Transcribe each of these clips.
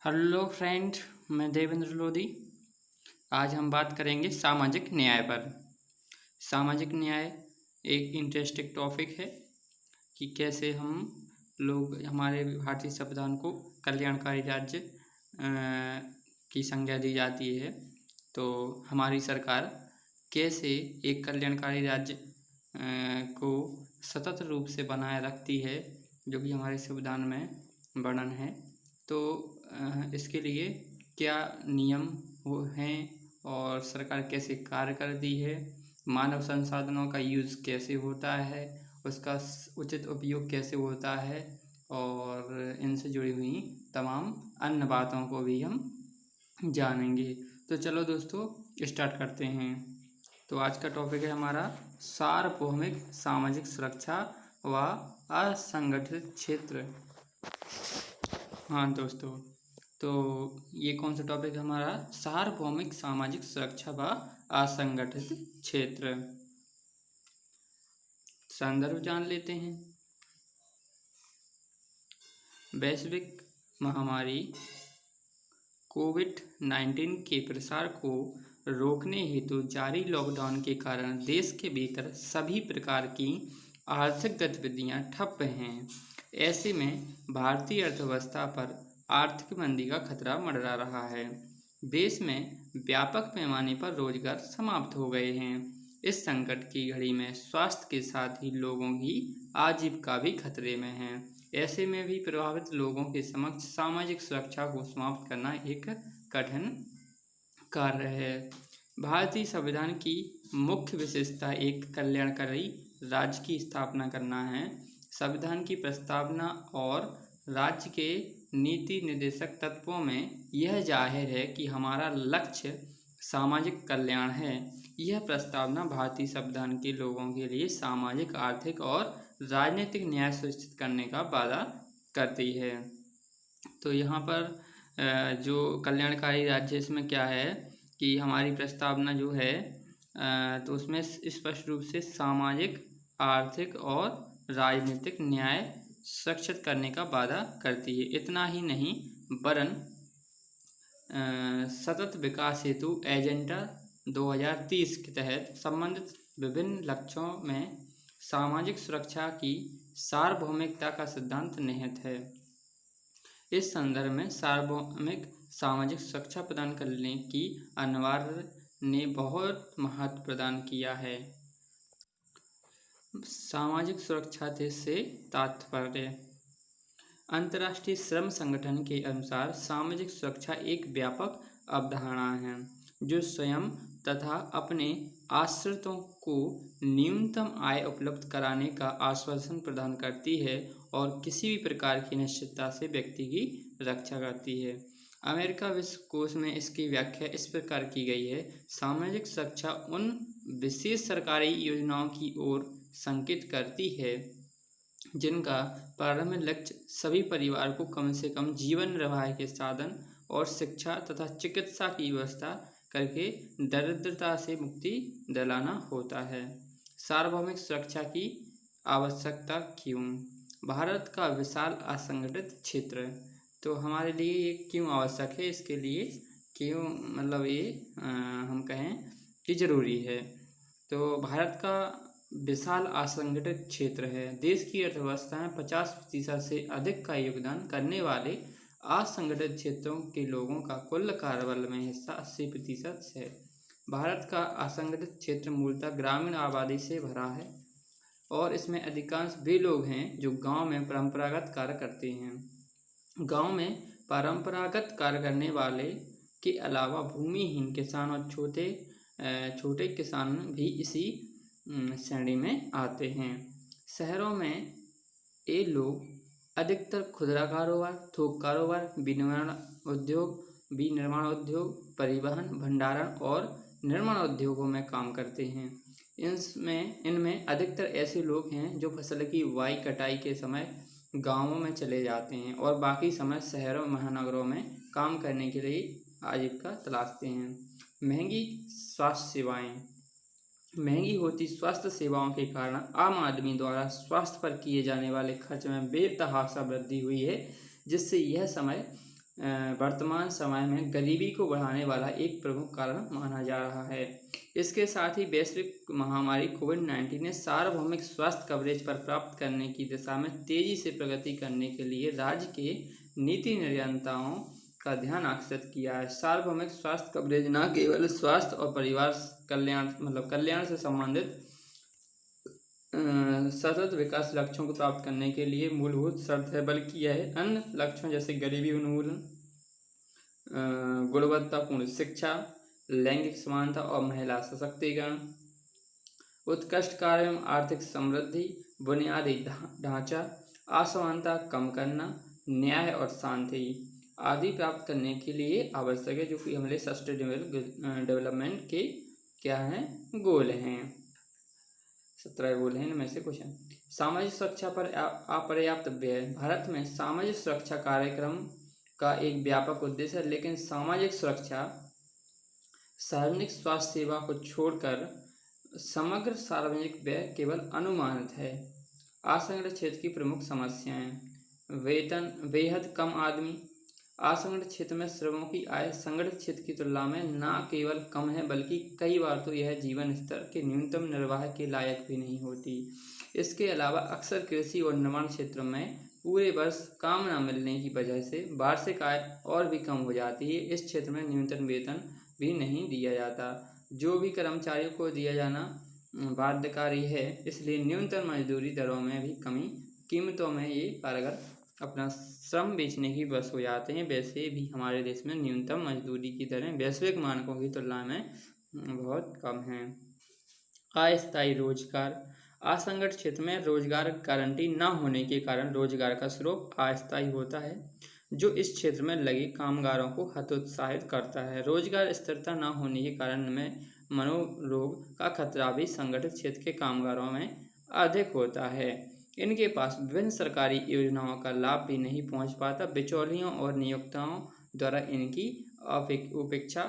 Hello friend, मैं देवेंद्र लोधी। आज हम बात करेंगे सामाजिक न्याय पर। सामाजिक न्याय एक इंटरेस्टिंग टॉपिक है कि कैसे हम लोग हमारे भारतीय संविधान को कल्याणकारी राज्य की संज्ञा दी जाती है। तो हमारी सरकार कैसे एक कल्याणकारी राज्य को सतत रूप से बनाए रखती है, जो कि हमारे संविधान में वर्णन है। तो इसके लिए क्या नियम वो हैं और सरकार कैसे कार्य करती है, मानव संसाधनों का यूज़ कैसे होता है, उसका उचित उपयोग कैसे होता है, और इनसे जुड़ी हुई तमाम अन्य बातों को भी हम जानेंगे। तो चलो दोस्तों, स्टार्ट करते हैं। तो आज का टॉपिक है हमारा सार्वभौमिक सामाजिक सुरक्षा व असंगठित क्षेत्र। हाँ दोस्तों, तो ये कौन सा टॉपिक है हमारा? सार्वभौमिक सामाजिक सुरक्षा व असंगठित क्षेत्र। संदर्भ जान लेते हैं। वैश्विक महामारी कोविड-19 के प्रसार को रोकने हेतु जारी लॉकडाउन के कारण देश के भीतर सभी प्रकार की आर्थिक गतिविधियां ठप हैं। ऐसे में भारतीय अर्थव्यवस्था पर आर्थिक मंदी का खतरा मंडरा रहा है। देश में व्यापक पैमाने पर रोजगार समाप्त हो गए हैं। इस संकट की घड़ी में स्वास्थ्य के साथ ही लोगों की आजीविका भी खतरे में है। ऐसे में भी प्रभावित लोगों के समक्ष सामाजिक सुरक्षा को समाप्त करना एक कठिन कार्य है। भारतीय संविधान की मुख्य विशेषता एक कल्याणकारी राज्य की स्थापना करना है। संविधान की प्रस्तावना और राज्य के नीति निर्देशक तत्वों में यह जाहिर है कि हमारा लक्ष्य सामाजिक कल्याण है। यह प्रस्तावना भारतीय संविधान के लोगों के लिए सामाजिक, आर्थिक और राजनीतिक न्याय सुनिश्चित करने का वादा करती है। तो यहाँ पर जो कल्याणकारी राज्य, इसमें क्या है कि हमारी प्रस्तावना जो है तो उसमें स्पष्ट रूप से सामाजिक, आर्थिक और राजनीतिक न्याय सुरक्षित करने का वादा करती है। इतना ही नहीं, वरन सतत विकास हेतु एजेंडा 2030 के तहत संबंधित विभिन्न लक्ष्यों में सामाजिक सुरक्षा की सार्वभौमिकता का सिद्धांत निहित है। इस संदर्भ में सार्वभौमिक सामाजिक सुरक्षा प्रदान करने की अनिवार्य ने बहुत महत्व प्रदान किया है। सामाजिक सुरक्षा से तात्पर्य अंतर्राष्ट्रीय श्रम संगठन के अनुसार सामाजिक सुरक्षा एक व्यापक अवधारणा है जो स्वयं तथा अपने आश्रितों को न्यूनतम आय उपलब्ध कराने का आश्वासन प्रदान करती है और किसी भी प्रकार की अनिश्चितता से व्यक्ति की रक्षा करती है। अमेरिका विश्वकोश में इसकी व्याख्या इस प्रकार की गई है: सामाजिक सुरक्षा उन विशेष सरकारी योजनाओं की ओर संकेत करती है जिनका प्रारंभिक लक्ष्य सभी परिवार को कम से कम जीवन निर्वाह के साधन और शिक्षा तथा चिकित्सा की व्यवस्था करके दरिद्रता से मुक्ति दिलाना होता है। सार्वभौमिक सुरक्षा की आवश्यकता क्यों? भारत का विशाल असंगठित क्षेत्र तो हमारे लिए ये क्यों आवश्यक है? इसके लिए क्यों, मतलब ये हम कहें कि ज़रूरी है। तो भारत का विशाल असंगठित क्षेत्र है। देश की अर्थव्यवस्था में 50% से अधिक का योगदान करने वाले असंगठित क्षेत्रों के लोगों का कुल कार्यबल में हिस्सा 80% है। भारत का असंगठित क्षेत्र मूलतः ग्रामीण आबादी से भरा है और इसमें अधिकांश वे लोग हैं जो गांव में परंपरागत कार्य करते हैं। गांव में परंपरागत कार्य करने वाले के अलावा भूमिहीन किसान और छोटे किसान भी इसी श्रेणी में आते हैं। शहरों में ये लोग अधिकतर खुदरा कारोबार, थोक कारोबार, विनिर्माण उद्योग, परिवहन, भंडारण और निर्माण उद्योगों में काम करते हैं। इनमें अधिकतर ऐसे लोग हैं जो फसल की बुआई कटाई के समय गांवों में चले जाते हैं और बाकी समय शहरों महानगरों में काम करने के लिए आजीविका तलाशते हैं। महंगी होती स्वास्थ्य सेवाओं के कारण आम आदमी द्वारा स्वास्थ्य पर किए जाने वाले खर्च में बेतहाशा वृद्धि हुई है, जिससे यह समय वर्तमान समय में गरीबी को बढ़ाने वाला एक प्रमुख कारण माना जा रहा है। इसके साथ ही वैश्विक महामारी कोविड-19 ने सार्वभौमिक स्वास्थ्य कवरेज पर प्राप्त करने की दिशा में तेजी से प्रगति करने के लिए राज्य के नीति निर्माताओं का ध्यान आकर्षित किया है। सार्वभौमिक स्वास्थ्य कवरेज न केवल स्वास्थ्य और परिवार कल्याण से संबंधित सतत विकास लक्ष्यों को प्राप्त करने के लिए मूलभूत शर्त है, बल्कि यह अन्य लक्ष्यों जैसे गरीबी उन्मूलन, गुणवत्तापूर्ण शिक्षा, लैंगिक समानता और महिला सशक्तिकरण, उत्कृष्ट कार्य एवं आर्थिक समृद्धि, बुनियादी ढांचा, असमानता कम करना, न्याय और शांति आदि प्राप्त करने के लिए आवश्यक है, जो कि हमारे सस्टेनेबल डेवलपमेंट के क्या हैं, गोल हैं। 17 गोल हैं, इनमें से कुछ हैं। सामाजिक सुरक्षा पर अपर्याप्त व्यय। भारत में सामाजिक सुरक्षा कार्यक्रम का एक व्यापक उद्देश्य है, लेकिन सामाजिक सुरक्षा सार्वजनिक स्वास्थ्य सेवा को छोड़कर समग्र सार्वजनिक व्यय केवल अनुमानित है। असंगठित क्षेत्र की प्रमुख समस्याएं: वेतन बेहद कम आदमी। असंगठित क्षेत्र में श्रमों की आय संगठित क्षेत्र की तुलना में न केवल कम है, बल्कि कई बार तो यह जीवन स्तर के न्यूनतम निर्वाह के लायक भी नहीं होती। इसके अलावा अक्सर कृषि और निर्माण क्षेत्रों में पूरे वर्ष काम न मिलने की वजह से वार्षिक आय और भी कम हो जाती है। इस क्षेत्र में न्यूनतम वेतन भी नहीं दिया जाता, जो भी कर्मचारियों को दिया जाना बाध्यकारी है। इसलिए न्यूनतम मजदूरी दरों में भी कमी, कीमतों में ये कारीगर अपना श्रम बेचने की बस हो जाते हैं। वैसे भी हमारे देश में न्यूनतम मजदूरी की दरें वैश्विक मानकों की तुलना में बहुत कम हैं। अस्थायी रोजगार। असंगठित क्षेत्र में रोजगार गारंटी न होने के कारण रोजगार का स्रोत अस्थायी होता है, जो इस क्षेत्र में लगे कामगारों को हतोत्साहित करता है। रोजगार स्थिरता न होने के कारण में मनोरोग का खतरा भी संगठित क्षेत्र के कामगारों में अधिक होता है। इनके पास विभिन्न सरकारी योजनाओं का लाभ भी नहीं पहुंच पाता। बिचौलियों और नियोक्ताओं द्वारा इनकी उपेक्षा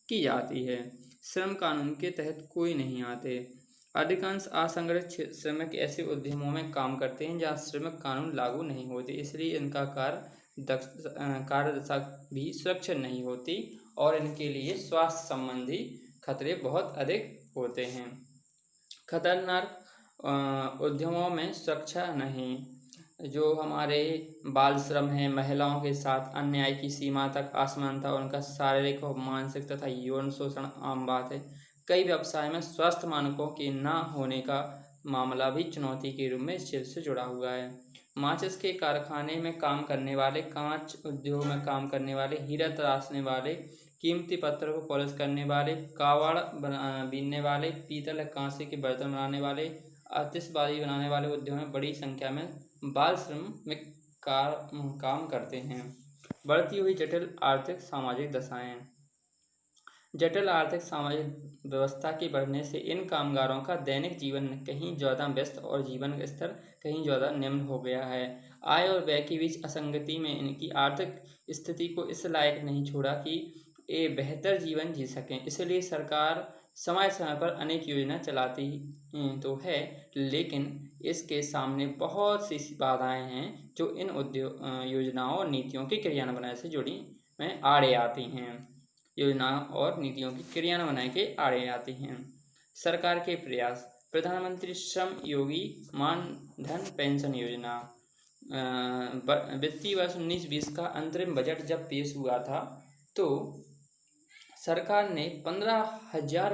की जाती है। श्रम कानून के तहत कोई नहीं आते। अधिकांश असंगठित श्रमिक ऐसे उद्यमों में काम करते हैं जहां श्रमिक कानून लागू नहीं होते, इसलिए इनका कार्यदशा भी सुरक्षित नहीं होती और इनके लिए स्वास्थ्य संबंधी खतरे बहुत अधिक होते हैं। खतरनाक उद्यमों में सुरक्षा नहीं। जो हमारे बाल श्रम है, महिलाओं के साथ अन्याय की सीमा तक असमानता, उनका शारीरिक और मानसिक तथा यौन शोषण आम बात है। कई व्यवसाय में स्वास्थ्य मानकों के न होने का मामला भी चुनौती के रूप में इस क्षेत्र से जुड़ा हुआ है। माचिस के कारखाने में काम करने वाले, कांच उद्योग में काम करने वाले, हीरा तराशने वाले, कीमती पत्थर को पॉलिश करने वाले, कावड़ बीनने वाले, पीतल कांसे के बर्तन बनाने वाले, आतिशबाजी बनाने वाले उद्योग में बड़ी संख्या में बाल श्रमिक काम करते हैं। बढ़ती हुई जटिल आर्थिक सामाजिक दशाएं। जटिल आर्थिक सामाजिक व्यवस्था के बढ़ने से इन कामगारों का दैनिक जीवन कहीं ज़्यादा व्यस्त और जीवन स्तर कहीं ज़्यादा निम्न हो गया है। आय और व्यय के बीच असंगति में इनकी आर्थिक स्थिति को इस लायक नहीं छोड़ा कि ये बेहतर जीवन जी सकें। इसलिए सरकार समय समय पर अनेक योजना चलाती तो है, लेकिन इसके सामने बहुत सी बाधाएं हैं जो इन योजनाओं और नीतियों के क्रियान्वयन से जुड़ी में आड़े आती हैं। योजनाओं और नीतियों की क्रियान्वयन के आड़े आती हैं। सरकार के प्रयास। प्रधानमंत्री श्रम योगी मानधन पेंशन योजना। वित्तीय वर्ष 19-20 का अंतरिम बजट जब पेश हुआ था तो सरकार ने 15,000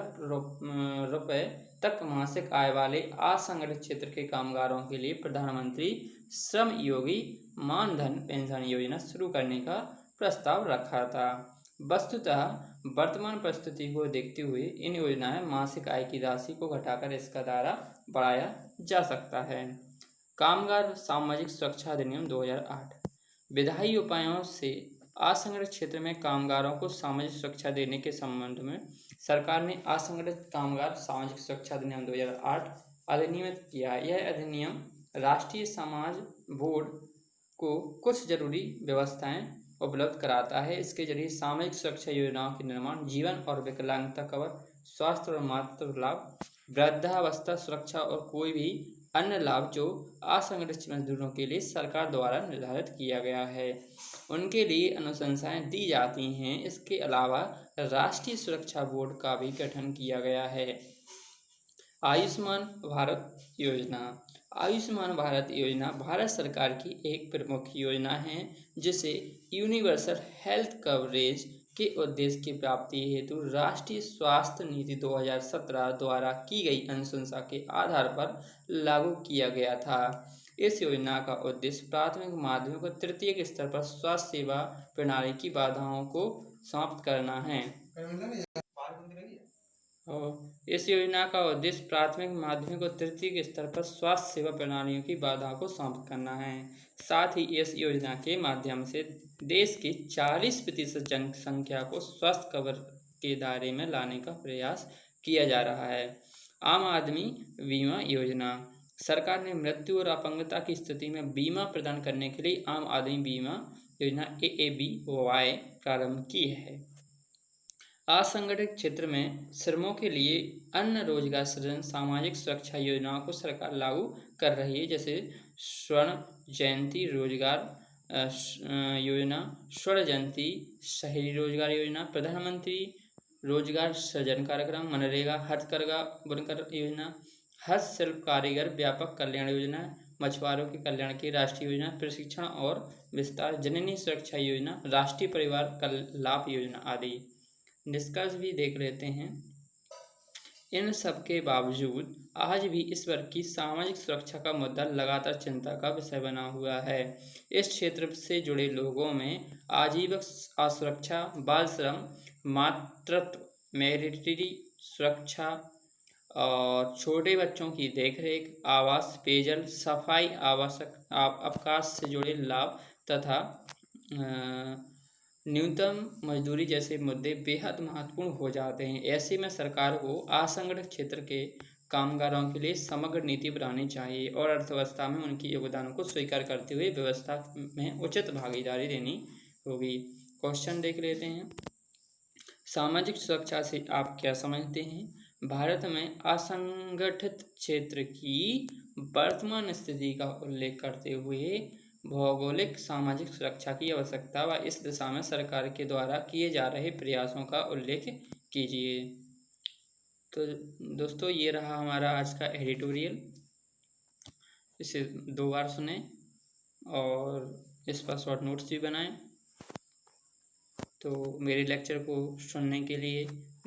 रुपये तक मासिक आय वाले असंगठित क्षेत्र के कामगारों के लिए प्रधानमंत्री श्रम योगी मानधन पेंशन योजना शुरू करने का प्रस्ताव रखा था। वस्तुतः वर्तमान परिस्थिति को देखते हुए इन योजनाएं मासिक आय की राशि को घटाकर इसका दायरा बढ़ाया जा सकता है। कामगार सामाजिक सुरक्षा अधिनियम 2008। विधायी उपायों से असंगठित क्षेत्र में कामगारों को सामाजिक सुरक्षा देने के संबंध में सरकार ने असंगठित कामगार सामाजिक सुरक्षा अधिनियम 2008 अधिनियमित किया। यह अधिनियम राष्ट्रीय समाज बोर्ड को कुछ जरूरी व्यवस्थाएं उपलब्ध कराता है। इसके जरिए सामाजिक सुरक्षा योजनाओं के निर्माण, जीवन और विकलांगता कवर, स्वास्थ्य और मातृत्व लाभ, वृद्धावस्था सुरक्षा और कोई भी अन्य लाभ जो असंगठित मजदूरों के लिए सरकार द्वारा निर्धारित किया गया है उनके लिए अनुशंसाएं दी जाती हैं। इसके अलावा राष्ट्रीय सुरक्षा बोर्ड का भी गठन किया गया है। आयुष्मान भारत योजना। आयुष्मान भारत योजना भारत सरकार की एक प्रमुख योजना है जिसे यूनिवर्सल हेल्थ कवरेज के उद्देश्य की प्राप्ति हेतु राष्ट्रीय स्वास्थ्य नीति 2017 द्वारा की गई अनुशंसा के आधार पर लागू किया गया था। इस योजना का उद्देश्य प्राथमिक, माध्यमिक और तृतीयक स्तर पर स्वास्थ्य सेवा प्रणाली की बाधाओं को समाप्त करना है। और इस योजना का उद्देश्य प्राथमिक, माध्यमिक और तृतीयक स्तर पर स्वास्थ्य सेवा प्रणालियों की बाधाओं को समाप्त करना है। साथ ही इस योजना के माध्यम से देश की 40% जनसंख्या को स्वास्थ्य कवर के दायरे में लाने का प्रयास किया जा रहा है। आम आदमी बीमा योजना। सरकार ने मृत्यु और अपंगता की स्थिति में बीमा प्रदान करने के लिए आम आदमी बीमा योजना AABY प्रारंभ की है। असंगठित क्षेत्र में श्रमों के लिए अन्य रोजगार सृजन सामाजिक सुरक्षा योजनाओं को सरकार लागू कर रही है, जैसे स्वर्ण जयंती रोजगार योजना, स्वर्ण जयंती शहरी रोजगार योजना, प्रधानमंत्री रोजगार सृजन कार्यक्रम, मनरेगा, हथकरघा बुनकर योजना, हस्तशिल्प कारीगर व्यापक कल्याण योजना, मछुआरों के कल्याण की राष्ट्रीय योजना, प्रशिक्षण और विस्तार, जननी सुरक्षा योजना, राष्ट्रीय परिवार लाभ योजना आदि। निष्कर्ष भी देख लेते हैं। इन सब के बावजूद आज भी इस वर्ग की सामाजिक सुरक्षा का मुद्दा लगातार चिंता का विषय बना हुआ है। इस क्षेत्र से जुड़े लोगों में आजीवन असुरक्षा, बाल श्रम, मातृत्व, मैरिटरी सुरक्षा और छोटे बच्चों की देखरेख, आवास, पेयजल, सफाई, आवश्यक अवकाश से जुड़े लाभ तथा न्यूनतम मजदूरी जैसे मुद्दे बेहद महत्वपूर्ण हो जाते हैं। ऐसे में सरकार को असंगठित क्षेत्र के कामगारों के लिए समग्र नीति बनानी चाहिए और अर्थव्यवस्था में उनके योगदान को स्वीकार करते हुए व्यवस्था में उचित भागीदारी देनी होगी। क्वेश्चन देख लेते हैं। सामाजिक सुरक्षा से आप क्या समझते हैं? भारत में असंगठित क्षेत्र की वर्तमान स्थिति का उल्लेख करते हुए भौगोलिक सामाजिक सुरक्षा की आवश्यकता व इस दिशा में सरकार के द्वारा किए जा रहे प्रयासों का उल्लेख कीजिए। तो दोस्तों, ये रहा हमारा आज का एडिटोरियल। इसे 2 बार सुने और इस पर शॉर्ट नोट्स भी बनाएं। तो मेरे लेक्चर को सुनने के लिए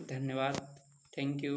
धन्यवाद। Thank you.